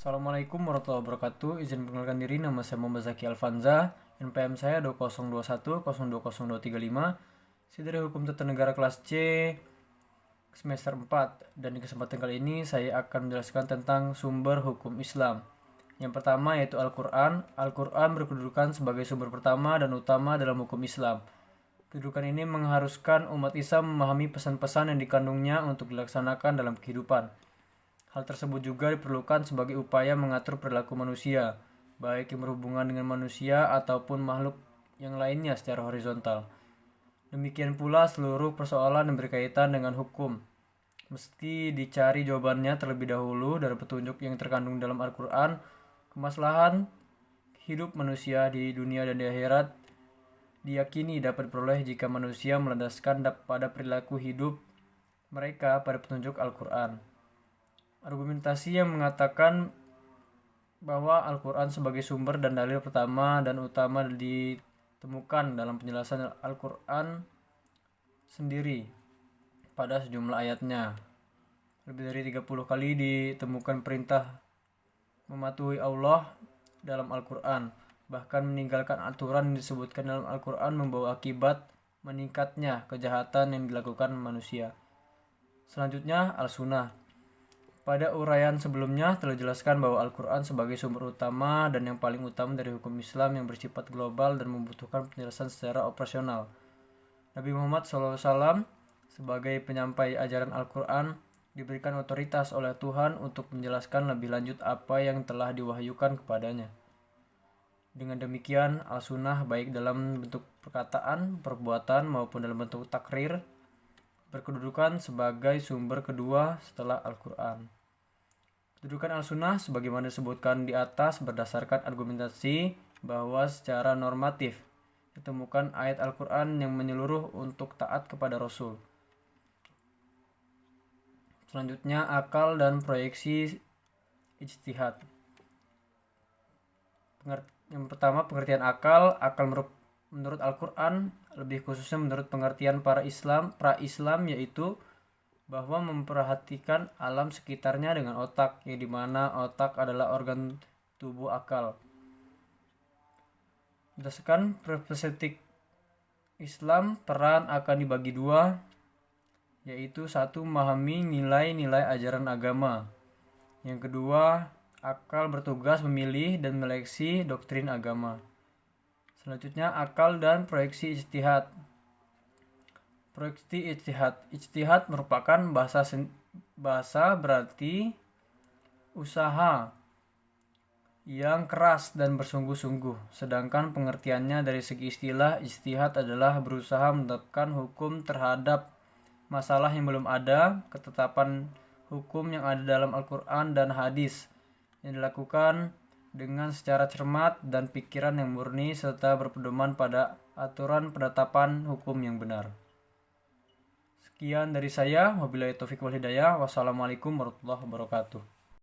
Assalamualaikum warahmatullahi wabarakatuh. Izin perkenalkan diri, nama saya Muhammad Zaki Alfanza. NPM saya 2021021235. Saya dari Hukum Tata Negara kelas C semester 4. Dan di kesempatan kali ini saya akan menjelaskan tentang sumber hukum Islam. Yang pertama yaitu Al-Quran. Al-Quran berkedudukan sebagai sumber pertama dan utama dalam hukum Islam. Kedudukan ini mengharuskan umat Islam memahami pesan-pesan yang dikandungnya untuk dilaksanakan dalam kehidupan. Hal tersebut juga diperlukan sebagai upaya mengatur perilaku manusia, baik yang berhubungan dengan manusia ataupun makhluk yang lainnya secara horizontal. Demikian pula seluruh persoalan yang berkaitan dengan hukum mesti dicari jawabannya terlebih dahulu dari petunjuk yang terkandung dalam Al-Quran. Kemaslahan hidup manusia di dunia dan di akhirat diyakini dapat diperoleh jika manusia melandaskan pada perilaku hidup mereka pada petunjuk Al-Quran. Argumentasi yang mengatakan bahwa Al-Quran sebagai sumber dan dalil pertama dan utama ditemukan dalam penjelasan Al-Quran sendiri pada sejumlah ayatnya. Lebih dari 30 kali ditemukan perintah mematuhi Allah dalam Al-Quran. Bahkan meninggalkan aturan yang disebutkan dalam Al-Quran membawa akibat meningkatnya kejahatan yang dilakukan manusia. Selanjutnya, Al-Sunnah. Pada uraian sebelumnya telah dijelaskan bahwa Al-Quran sebagai sumber utama dan yang paling utama dari hukum Islam yang bersifat global dan membutuhkan penjelasan secara operasional. Nabi Muhammad SAW sebagai penyampai ajaran Al-Quran diberikan otoritas oleh Tuhan untuk menjelaskan lebih lanjut apa yang telah diwahyukan kepadanya. Dengan demikian, Al-Sunnah baik dalam bentuk perkataan, perbuatan maupun dalam bentuk takrir berkedudukan sebagai sumber kedua setelah Al-Quran. Kedudukan Al-Sunnah sebagaimana disebutkan di atas berdasarkan argumentasi bahwa secara normatif ditemukan ayat Al-Quran yang menyeluruh untuk taat kepada Rasul. Selanjutnya, akal dan proyeksi ijtihad. Yang pertama, pengertian akal. Akal menurut Al-Quran, lebih khususnya menurut pengertian pra-Islam yaitu bahwa memperhatikan alam sekitarnya dengan otak, yang dimana otak adalah organ tubuh akal. Berdasarkan perspektif Islam, peran akan dibagi dua, yaitu satu, memahami nilai-nilai ajaran agama. Yang kedua, akal bertugas memilih dan meleksi doktrin agama. Selanjutnya, akal dan proyeksi ijtihad. Proyeksi ijtihad. Ijtihad merupakan bahasa berarti usaha yang keras dan bersungguh-sungguh. Sedangkan pengertiannya dari segi istilah, ijtihad adalah berusaha menetapkan hukum terhadap masalah yang belum ada, ketetapan hukum yang ada dalam Al-Quran dan hadis yang dilakukan dengan secara cermat dan pikiran yang murni serta berpedoman pada aturan penetapan hukum yang benar. Sekian dari saya, wabillahi taufiq wal hidayah. Wassalamualaikum warahmatullahi wabarakatuh.